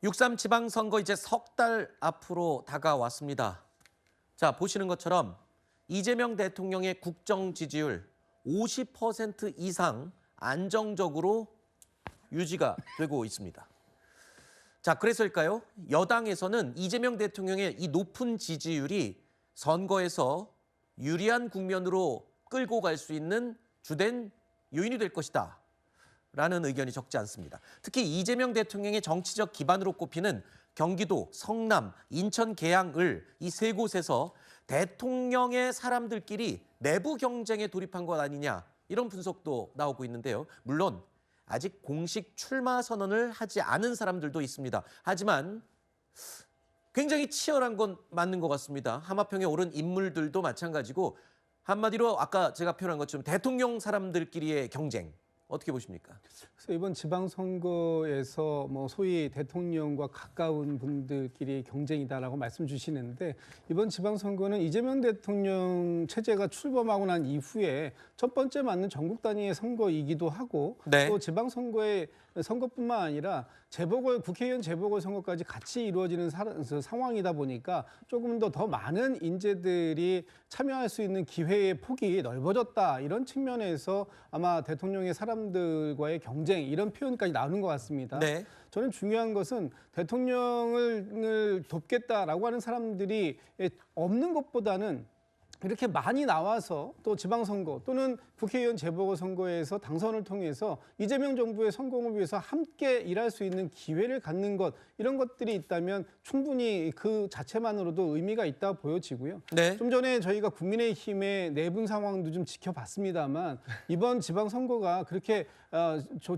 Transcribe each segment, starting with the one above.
6.3 지방선거 이제 석 달 앞으로 다가왔습니다. 자, 보시는 것처럼 이재명 대통령의 국정 지지율 50% 이상 안정적으로 유지가 되고 있습니다. 자, 그래서일까요? 여당에서는 이재명 대통령의 이 높은 지지율이 선거에서 유리한 국면으로 끌고 갈 수 있는 주된 요인이 될 것이다 라는 의견이 적지 않습니다. 특히 이재명 대통령의 정치적 기반으로 꼽히는 경기도, 성남, 인천, 계양, 을 이 세 곳에서 대통령의 사람들끼리 내부 경쟁에 돌입한 것 아니냐 이런 분석도 나오고 있는데요. 물론 아직 공식 출마 선언을 하지 않은 사람들도 있습니다. 하지만 굉장히 치열한 건 맞는 것 같습니다. 하마평에 오른 인물들도 마찬가지고 한마디로 아까 제가 표현한 것처럼 대통령 사람들끼리의 경쟁. 어떻게 보십니까? 그래서 이번 지방선거에서 소위 대통령과 가까운 분들끼리 경쟁이다라고 말씀 주시는데 이번 지방선거는 이재명 대통령 체제가 출범하고 난 이후에 첫 번째 맞는 전국 단위의 선거이기도 하고 네. 또 지방선거의 선거뿐만 아니라 국회의원 재보궐선거까지 같이 이루어지는 상황이다 보니까 조금 더 많은 인재들이 참여할 수 있는 기회의 폭이 넓어졌다. 이런 측면에서 아마 대통령의 사람들과의 경쟁 이런 표현까지 나오는 것 같습니다. 네. 저는 중요한 것은 대통령을 돕겠다라고 하는 사람들이 없는 것보다는 이렇게 많이 나와서 또 지방선거 또는 국회의원 재보궐선거에서 당선을 통해서 이재명 정부의 성공을 위해서 함께 일할 수 있는 기회를 갖는 것 이런 것들이 있다면 충분히 그 자체만으로도 의미가 있다 보여지고요. 네. 좀 전에 저희가 국민의힘의 내분 상황도 좀 지켜봤습니다만 이번 지방선거가 그렇게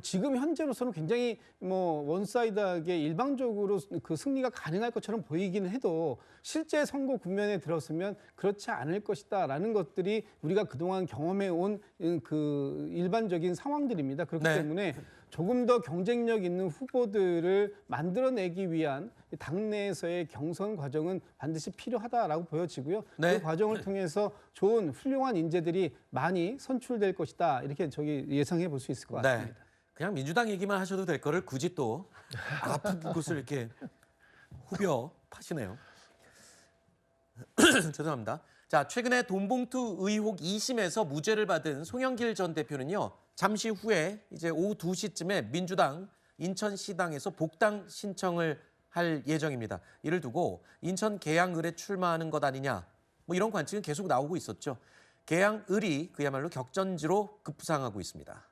지금 현재로서는 굉장히 원사이드하게 일방적으로 그 승리가 가능할 것처럼 보이기는 해도 실제 선거 국면에 들었으면 그렇지 않을 것이다라는 것들이 우리가 그동안 경험해온 그 일반적인 상황들입니다. 그렇기 네. 때문에 조금 더 경쟁력 있는 후보들을 만들어내기 위한 당내에서의 경선 과정은 반드시 필요하다라고 보여지고요. 네. 그 과정을 통해서 좋은 훌륭한 인재들이 많이 선출될 것이다. 이렇게 예상해 볼 수 있을 것 같습니다. 네. 그냥 민주당 얘기만 하셔도 될 거를 굳이 또 아픈 곳을 이렇게 후벼 파시네요. 죄송합니다. 자, 최근에 돈봉투 의혹 2심에서 무죄를 받은 송영길 전 대표는요. 잠시 후에 이제 오후 2시쯤에 민주당 인천시당에서 복당 신청을 할 예정입니다. 이를 두고 인천 계양을에 출마하는 것 아니냐 이런 관측은 계속 나오고 있었죠. 계양을이 그야말로 격전지로 급부상하고 있습니다.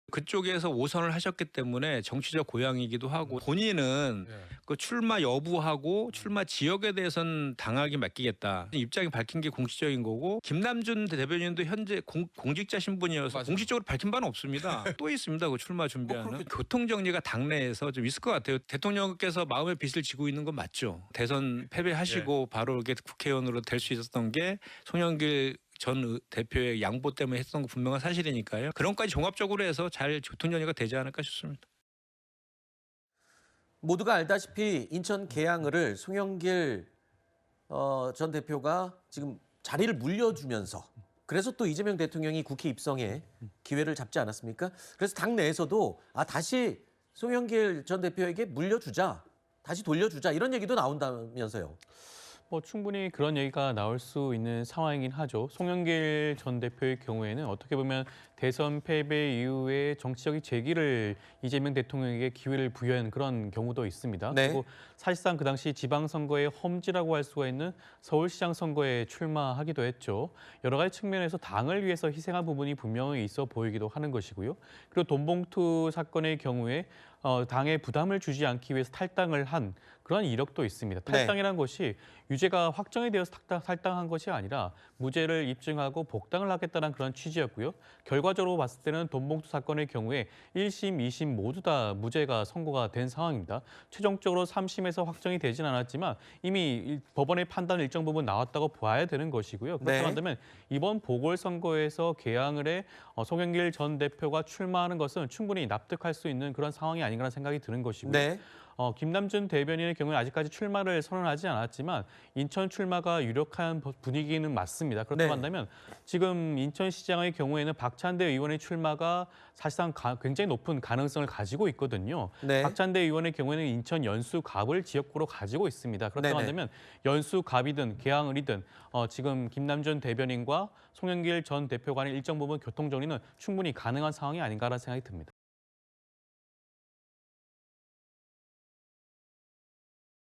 그쪽에서 5선을 하셨기 때문에 정치적 고향이기도 하고 본인은 그 출마 여부하고 출마 지역에 대해서는 당하게 맡기겠다 입장이 밝힌 게 공식적인 거고 김남준 대변인도 현재 공직자 신분이어서 맞아요. 공식적으로 밝힌 바는 없습니다. 또 있습니다. 그 출마 준비하는 교통정리가 당내에서 좀 있을 것 같아요. 대통령께서 마음의 빚을 지고 있는 건 맞죠. 대선 패배하시고 바로 이렇게 국회의원으로 될 수 있었던 게 송영길 전 대표의 양보 때문에 했던 거 분명한 사실이니까요. 그런 것까지 종합적으로 해서 잘 교통정리가 되지 않을까 싶습니다. 모두가 알다시피 인천 계양을을 송영길 전 대표가 지금 자리를 물려주면서 그래서 또 이재명 대통령이 국회 입성에 기회를 잡지 않았습니까? 그래서 당 내에서도 다시 송영길 전 대표에게 물려주자, 다시 돌려주자 이런 얘기도 나온다면서요. 충분히 그런 얘기가 나올 수 있는 상황이긴 하죠. 송영길 전 대표의 경우에는 어떻게 보면 대선 패배 이후에 정치적인 재기를 이재명 대통령에게 기회를 부여한 그런 경우도 있습니다. 네. 그리고 사실상 그 당시 지방선거의 험지라고 할 수가 있는 서울시장 선거에 출마하기도 했죠. 여러 가지 측면에서 당을 위해서 희생한 부분이 분명히 있어 보이기도 하는 것이고요. 그리고 돈봉투 사건의 경우에 당에 부담을 주지 않기 위해서 탈당을 한 그런 이력도 있습니다. 탈당이라는 것이 유죄가 확정이 되어서 탈당한 것이 아니라 무죄를 입증하고 복당을 하겠다는 그런 취지였고요. 결과적으로 봤을 때는 돈봉투 사건의 경우에 1심, 2심 모두 다 무죄가 선고가 된 상황입니다. 최종적으로 3심에서 확정이 되진 않았지만 이미 법원의 판단 일정 부분 나왔다고 봐야 되는 것이고요. 그렇게 한다면 이번 보궐선거에서 계양을에 송영길 전 대표가 출마하는 것은 충분히 납득할 수 있는 그런 상황이 아닌가 아닌가라는 생각이 드는 것이고요. 네. 김남준 대변인의 경우는 아직까지 출마를 선언하지 않았지만 인천 출마가 유력한 분위기는 맞습니다. 그렇다고 네. 한다면 지금 인천시장의 경우에는 박찬대 의원의 출마가 사실상 굉장히 높은 가능성을 가지고 있거든요. 네. 박찬대 의원의 경우에는 인천 연수갑을 지역구로 가지고 있습니다. 그렇다고 네네. 한다면 연수갑이든 계양을이든 지금 김남준 대변인과 송영길 전 대표 간의 일정 부분 교통 정리는 충분히 가능한 상황이 아닌가라는 생각이 듭니다.